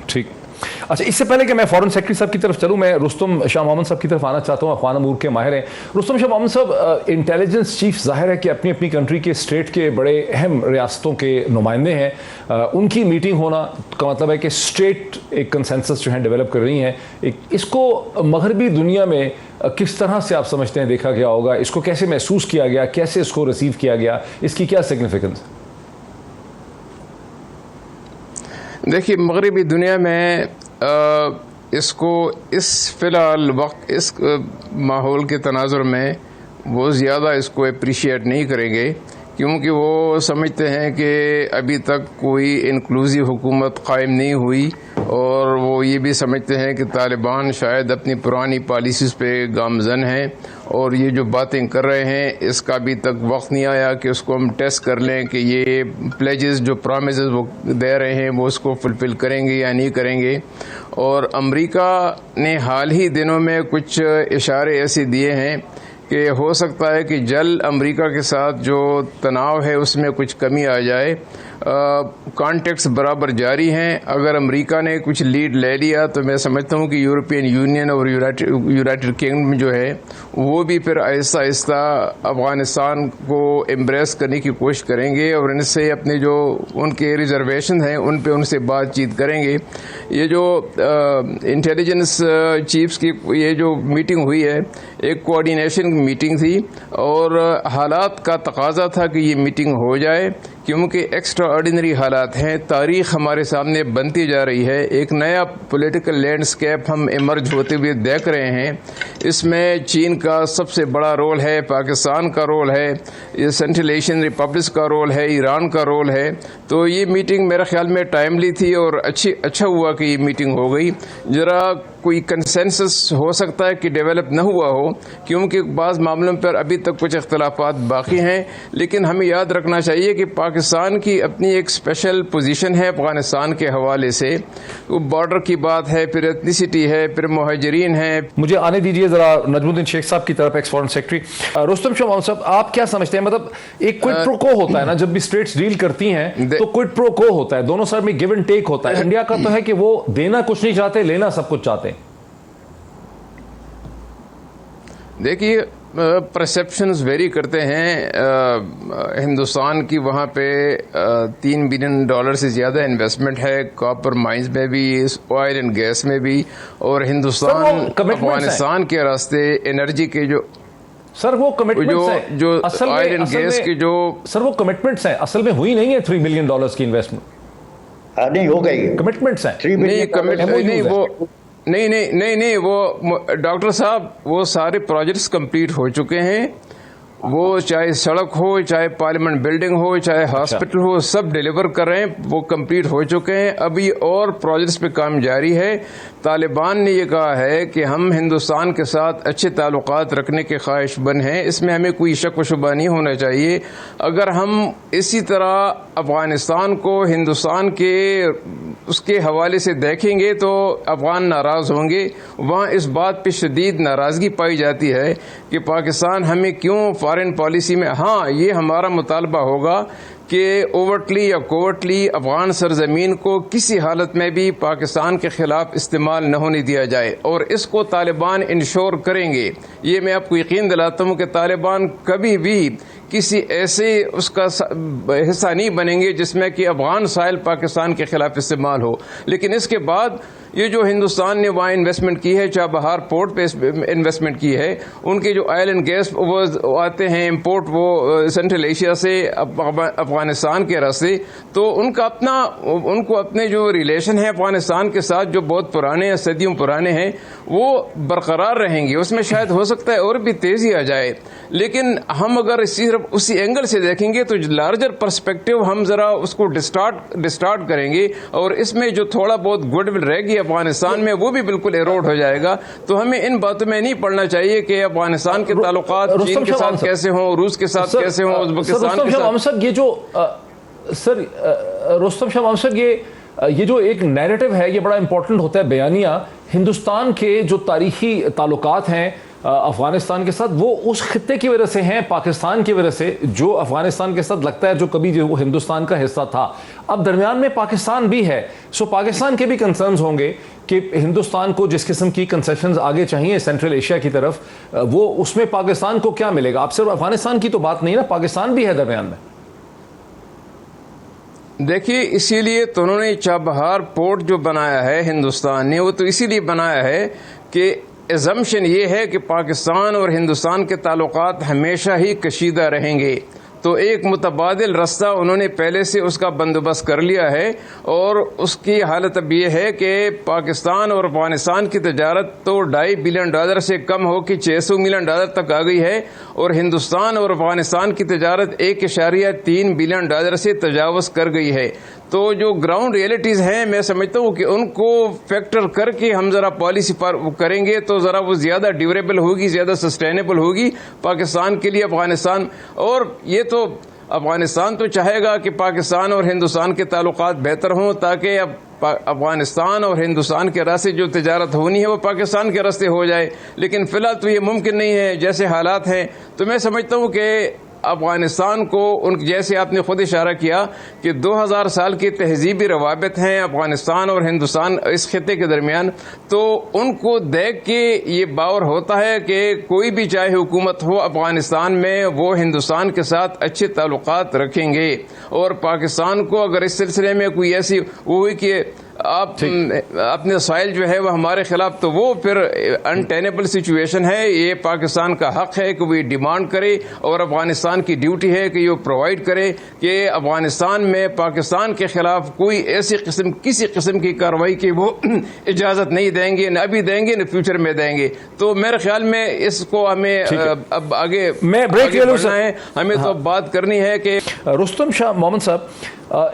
ٹھیک. اچھا, اس سے پہلے کہ میں فورن سیکرٹری صاحب کی طرف چلوں, میں رستم شاہ محمد صاحب کی طرف آنا چاہتا ہوں. افغان امور کے ماہر ہیں. رستم شاہ محمد صاحب, انٹیلیجنس چیف ظاہر ہے کہ اپنی اپنی کنٹری کے اسٹیٹ کے بڑے اہم ریاستوں کے نمائندے ہیں. ان کی میٹنگ ہونا کا مطلب ہے کہ اسٹیٹ ایک کنسنسس جو ہے ڈیولپ کر رہی ہیں. اس کو مغربی دنیا میں کس طرح سے آپ سمجھتے ہیں دیکھا گیا ہوگا؟ اس کو کیسے محسوس کیا گیا, کیسے اس کو ریسیو کیا گیا, اس کی کیا سگنیفیکنس؟ دیکھیے, مغربی دنیا میں اس کو اس فی الحال وقت اس ماحول کے تناظر میں وہ زیادہ اس کو اپریشیٹ نہیں کریں گے, کیونکہ وہ سمجھتے ہیں کہ ابھی تک کوئی انکلوزیو حکومت قائم نہیں ہوئی, اور وہ یہ بھی سمجھتے ہیں کہ طالبان شاید اپنی پرانی پالیسیز پہ گامزن ہیں, اور یہ جو باتیں کر رہے ہیں اس کا ابھی تک وقت نہیں آیا کہ اس کو ہم ٹیسٹ کر لیں کہ یہ پلیجز جو پرامزز وہ دے رہے ہیں وہ اس کو فلفل کریں گے یا نہیں کریں گے. اور امریکہ نے حال ہی دنوں میں کچھ اشارے ایسے دیے ہیں کہ ہو سکتا ہے کہ جلد امریکہ کے ساتھ جو تناؤ ہے اس میں کچھ کمی آ جائے. کانٹیکٹس برابر جاری ہیں. اگر امریکہ نے کچھ لیڈ لے لیا تو میں سمجھتا ہوں کہ یورپین یونین اور یونائٹڈ کنگڈم جو ہے وہ بھی پھر آہستہ آہستہ افغانستان کو امبریس کرنے کی کوشش کریں گے, اور ان سے اپنے جو ان کے ریزرویشن ہیں ان پہ ان سے بات چیت کریں گے. یہ جو انٹیلیجنس چیفز کی یہ جو میٹنگ ہوئی ہے, ایک کوآرڈینیشن میٹنگ تھی, اور حالات کا تقاضا تھا کہ یہ میٹنگ ہو جائے, کیونکہ ایکسٹرا آرڈینری حالات ہیں. تاریخ ہمارے سامنے بنتی جا رہی ہے, ایک نیا پولیٹیکل لینڈسکیپ ہم ایمرج ہوتے ہوئے دیکھ رہے ہیں. اس میں چین کا سب سے بڑا رول ہے, پاکستان کا رول ہے, یہ سینٹرل ایشین ریپبلکس کا رول ہے, ایران کا رول ہے. تو یہ میٹنگ میرے خیال میں ٹائملی تھی, اور اچھا ہوا کہ یہ میٹنگ ہو گئی. ذرا کوئی کنسنسس ہو سکتا ہے کہ ڈیولپ نہ ہوا ہو, کیونکہ بعض معاملوں پر ابھی تک کچھ اختلافات باقی ہیں, لیکن ہمیں یاد رکھنا چاہیے کہ پاکستان کی اپنی ایک اسپیشل پوزیشن ہے افغانستان کے حوالے سے. وہ بارڈر کی بات ہے, پھر ایتھنیسٹی ہے, پھر مہاجرین ہیں. مجھے آنے دیجیے ذرا نجم الدین شیخ صاحب کی طرف, ایکس فورن سیکرٹری. رستم شاہ محمد صاحب, آپ کیا سمجھتے ہیں, مطلب ایک کوئٹ پرو کو ہوتا ہے نا, جب بھی اسٹیٹس ڈیل کرتی ہیں تو کوئٹ پرو کو ہوتا ہے, دونوں سائڈ میں گیو اینڈ ٹیک ہوتا ہے. انڈیا کا تو ہے کہ وہ دینا کچھ نہیں چاہتے, لینا سب کچھ چاہتے ہیں. دیکھیے, پرسیپشنز ویری کرتے ہیں. ہندوستان کی وہاں پہ $3 بلین سے زیادہ انویسٹمنٹ ہے, کاپر مائنز میں بھی, آئل اینڈ گیس میں بھی, اور ہندوستان افغانستان کے راستے انرجی کے جو سر وہ کمٹمنٹس ہیں جو آئل اینڈ گیس کی جو سر وہ کمٹمنٹس ہیں, اصل میں ہوئی نہیں ہے $3 بلین کی انویسٹمنٹ. نہیں ہو گئی, کمٹمنٹس ہیں. نہیں, وہ ڈاکٹر صاحب وہ سارے پروجیکٹس کمپلیٹ ہو چکے ہیں. وہ چاہے سڑک ہو, چاہے پارلیمنٹ بلڈنگ ہو, چاہے ہاسپٹل ہو, سب ڈیلیور کر رہے ہیں, وہ کمپلیٹ ہو چکے ہیں. ابھی اور پروجیکٹس پہ کام جاری ہے. طالبان نے یہ کہا ہے کہ ہم ہندوستان کے ساتھ اچھے تعلقات رکھنے کے خواہش مند ہیں, اس میں ہمیں کوئی شک و شبہ نہیں ہونا چاہیے. اگر ہم اسی طرح افغانستان کو ہندوستان کے اس کے حوالے سے دیکھیں گے تو افغان ناراض ہوں گے. وہاں اس بات پہ شدید ناراضگی پائی جاتی ہے کہ پاکستان ہمیں کیوں فارن پالیسی میں, ہاں یہ ہمارا مطالبہ ہوگا کہ اوورٹلی یا کوورٹلی افغان سرزمین کو کسی حالت میں بھی پاکستان کے خلاف استعمال نہ ہونے دیا جائے, اور اس کو طالبان انشور کریں گے. یہ میں آپ کو یقین دلاتا ہوں کہ طالبان کبھی بھی کسی ایسے اس کا حصہ نہیں بنیں گے جس میں کہ افغان سائل پاکستان کے خلاف استعمال ہو. لیکن اس کے بعد یہ جو ہندوستان نے وہاں انویسٹمنٹ کی ہے, چاہے بہار پورٹ پہ انویسٹمنٹ کی ہے, ان کے جو آئل اینڈ گیس وہ آتے ہیں امپورٹ وہ سینٹرل ایشیا سے افغانستان کے راستے, تو ان کو اپنے جو ریلیشن ہے افغانستان کے ساتھ جو بہت پرانے ہیں, صدیوں پرانے ہیں, وہ برقرار رہیں گے. اس میں شاید ہو سکتا ہے اور بھی تیزی آ جائے, لیکن ہم اگر صرف اسی اینگل سے دیکھیں گے تو لارجر پرسپیکٹو ہم ذرا اس کو ڈسٹارٹ کریں گے, اور اس میں جو تھوڑا بہت گڈ ول رہے گی افغانستان میں وہ بھی بالکل ایروڈ ہو جائے گا. تو ہمیں ان باتوں میں نہیں پڑنا چاہیے کہ افغانستان کے تعلقات چین کے ساتھ کیسے ہوں, روس کے ساتھ کیسے ہوں, ازبکستان کے ساتھ. یہ جو سر رستم شاہ محمد صاحب, یہ جو ایک نیریٹو ہے یہ بڑا امپورٹنٹ ہوتا ہے بیانیہ. ہندوستان کے جو تاریخی تعلقات ہیں افغانستان کے ساتھ وہ اس خطے کی وجہ سے ہیں, پاکستان کی وجہ سے, جو افغانستان کے ساتھ لگتا ہے جو کبھی جو وہ ہندوستان کا حصہ تھا, اب درمیان میں پاکستان بھی ہے. سو پاکستان کے بھی کنسرنز ہوں گے کہ ہندوستان کو جس قسم کی کنسیشنز آگے چاہیے سینٹرل ایشیا کی طرف, وہ اس میں پاکستان کو کیا ملے گا؟ آپ صرف افغانستان کی تو بات نہیں نا, پاکستان بھی ہے درمیان میں. دیکھیے اسی لیے تو انہوں نے چابہار پورٹ جو بنایا ہے ہندوستان نے, وہ تو اسی لیے بنایا ہے کہ ایزمپشن یہ ہے کہ پاکستان اور ہندوستان کے تعلقات ہمیشہ ہی کشیدہ رہیں گے. تو ایک متبادل رستہ انہوں نے پہلے سے اس کا بندوبست کر لیا ہے, اور اس کی حالت اب یہ ہے کہ پاکستان اور افغانستان کی تجارت تو $2.5 بلین سے کم ہو کے $600 ملین تک آ گئی ہے, اور ہندوستان اور افغانستان کی تجارت $1.3 بلین سے تجاوز کر گئی ہے. تو جو گراؤنڈ ریئلٹیز ہیں میں سمجھتا ہوں کہ ان کو فیکٹر کر کے ہم ذرا پالیسی پر کریں گے تو ذرا وہ زیادہ ڈیوریبل ہوگی, زیادہ سسٹینیبل ہوگی پاکستان کے لیے. افغانستان اور یہ تو افغانستان تو چاہے گا کہ پاکستان اور ہندوستان کے تعلقات بہتر ہوں, تاکہ اب افغانستان اور ہندوستان کے راستے جو تجارت ہونی ہے وہ پاکستان کے راستے ہو جائے, لیکن فی الحال تو یہ ممکن نہیں ہے جیسے حالات ہیں. تو میں سمجھتا ہوں کہ افغانستان کو ان جیسے آپ نے خود اشارہ کیا کہ 2000 سال کی تہذیبی روابط ہیں افغانستان اور ہندوستان اس خطے کے درمیان, تو ان کو دیکھ کے یہ باور ہوتا ہے کہ کوئی بھی چاہے حکومت ہو افغانستان میں وہ ہندوستان کے ساتھ اچھے تعلقات رکھیں گے. اور پاکستان کو اگر اس سلسلے میں کوئی ایسی وہ ہوئی کہ آپ اپنے سائل جو ہے وہ ہمارے خلاف, تو وہ پھر انٹینیبل سچویشن ہے. یہ پاکستان کا حق ہے کہ وہ ڈیمانڈ کرے, اور افغانستان کی ڈیوٹی ہے کہ یہ پرووائڈ کرے کہ افغانستان میں پاکستان کے خلاف کوئی ایسی کسی قسم کی کارروائی کی وہ اجازت نہیں دیں گے, نہ ابھی دیں گے نہ فیوچر میں دیں گے. تو میرے خیال میں اس کو ہمیں اب آگے بڑھنا ہے, ہمیں تو بات کرنی ہے کہ رستم شاہ محمد صاحب,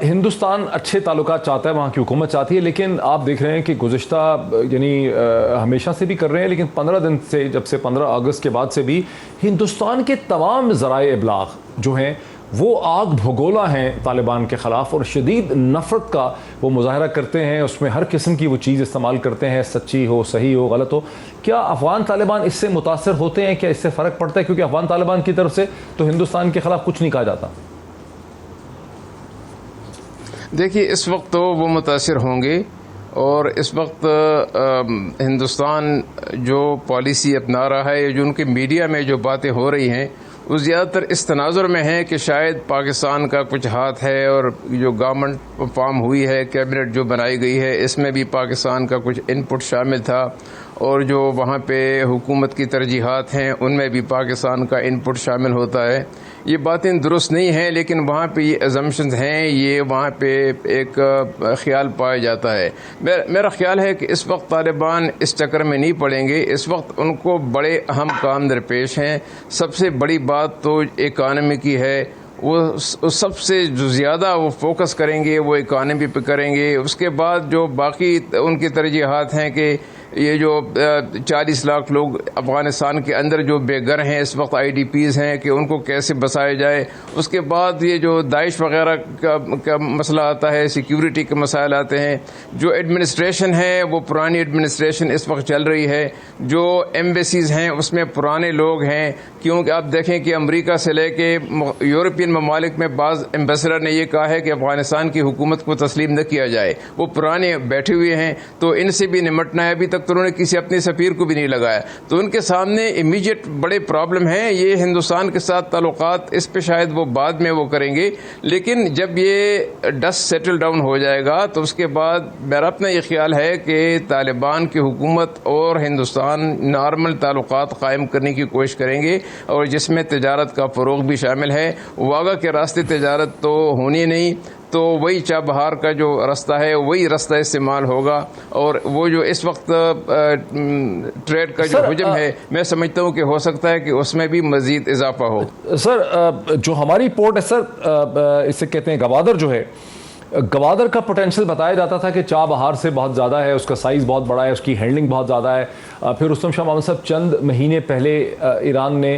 ہندوستان اچھے تعلقات چاہتا ہے, وہاں کی حکومت چاہتی ہے, لیکن آپ دیکھ رہے ہیں کہ گزشتہ یعنی ہمیشہ سے بھی کر رہے ہیں, لیکن 15 دن سے, جب سے 15 اگست کے بعد سے بھی ہندوستان کے تمام ذرائع ابلاغ جو ہیں وہ آگ بھگولا ہیں طالبان کے خلاف, اور شدید نفرت کا وہ مظاہرہ کرتے ہیں, اس میں ہر قسم کی وہ چیز استعمال کرتے ہیں, سچی ہو, صحیح ہو, غلط ہو. کیا افغان طالبان اس سے متاثر ہوتے ہیں؟ کیا اس سے فرق پڑتا ہے؟ کیونکہ افغان طالبان کی طرف سے تو ہندوستان کے خلاف کچھ نہیں کہا جاتا. دیکھیے اس وقت تو وہ متاثر ہوں گے, اور اس وقت ہندوستان جو پالیسی اپنا رہا ہے, جو ان کے میڈیا میں جو باتیں ہو رہی ہیں وہ زیادہ تر اس تناظر میں ہے کہ شاید پاکستان کا کچھ ہاتھ ہے, اور جو گورنمنٹ فارم ہوئی ہے, کیبنٹ جو بنائی گئی ہے, اس میں بھی پاکستان کا کچھ ان پٹ شامل تھا, اور جو وہاں پہ حکومت کی ترجیحات ہیں ان میں بھی پاکستان کا ان پٹ شامل ہوتا ہے. یہ باتیں درست نہیں ہیں, لیکن وہاں پہ یہ ایزمپشنز ہیں, یہ وہاں پہ ایک خیال پایا جاتا ہے. میرا خیال ہے کہ اس وقت طالبان اس چکر میں نہیں پڑیں گے. اس وقت ان کو بڑے اہم کام درپیش ہیں. سب سے بڑی بات تو اکانومی کی ہے, وہ سب سے جو زیادہ وہ فوکس کریں گے وہ اکانومی پہ کریں گے. اس کے بعد جو باقی ان کی ترجیحات ہیں کہ یہ جو 40 لاکھ لوگ افغانستان کے اندر جو بے گھر ہیں اس وقت IDPs ہیں, کہ ان کو کیسے بسایا جائے. اس کے بعد یہ جو داعش وغیرہ کا مسئلہ آتا ہے, سیکیورٹی کے مسائل آتے ہیں. جو ایڈمنسٹریشن ہے وہ پرانی ایڈمنسٹریشن اس وقت چل رہی ہے. جو ایمبیسیز ہیں اس میں پرانے لوگ ہیں, کیونکہ آپ دیکھیں کہ امریکہ سے لے کے یورپین ممالک میں بعض ایمبیسڈر نے یہ کہا ہے کہ افغانستان کی حکومت کو تسلیم نہ کیا جائے, وہ پرانے بیٹھے ہوئے ہیں. تو ان سے بھی نمٹنا ہے. ابھی تک تو انہوں نے کسی اپنے سفیر کو بھی نہیں لگایا, تو ان کے سامنے امیجیٹ بڑے پرابلم ہیں. یہ ہندوستان کے ساتھ تعلقات اس پہ شاید وہ بعد میں وہ کریں گے, لیکن جب یہ ڈسٹ سیٹل ڈاؤن ہو جائے گا تو اس کے بعد میرا اپنا یہ خیال ہے کہ طالبان کی حکومت اور ہندوستان نارمل تعلقات قائم کرنے کی کوشش کریں گے, اور جس میں تجارت کا فروغ بھی شامل ہے. واگا کے راستے تجارت تو ہونی نہیں, تو وہی چابہار کا جو راستہ ہے وہی راستہ استعمال ہوگا. اور وہ جو اس وقت ٹریڈ کا جو حجم ہے میں سمجھتا ہوں کہ ہو سکتا ہے کہ اس میں بھی مزید اضافہ ہو. سر جو ہماری پورٹ ہے سر, اسے کہتے ہیں گوادر, جو ہے گوادر کا پوٹینشیل بتایا جاتا تھا کہ چابہار سے بہت زیادہ ہے, اس کا سائز بہت بڑا ہے, اس کی ہینڈلنگ بہت زیادہ ہے. پھر رستم شاہ محمد صاحب چند مہینے پہلے ایران نے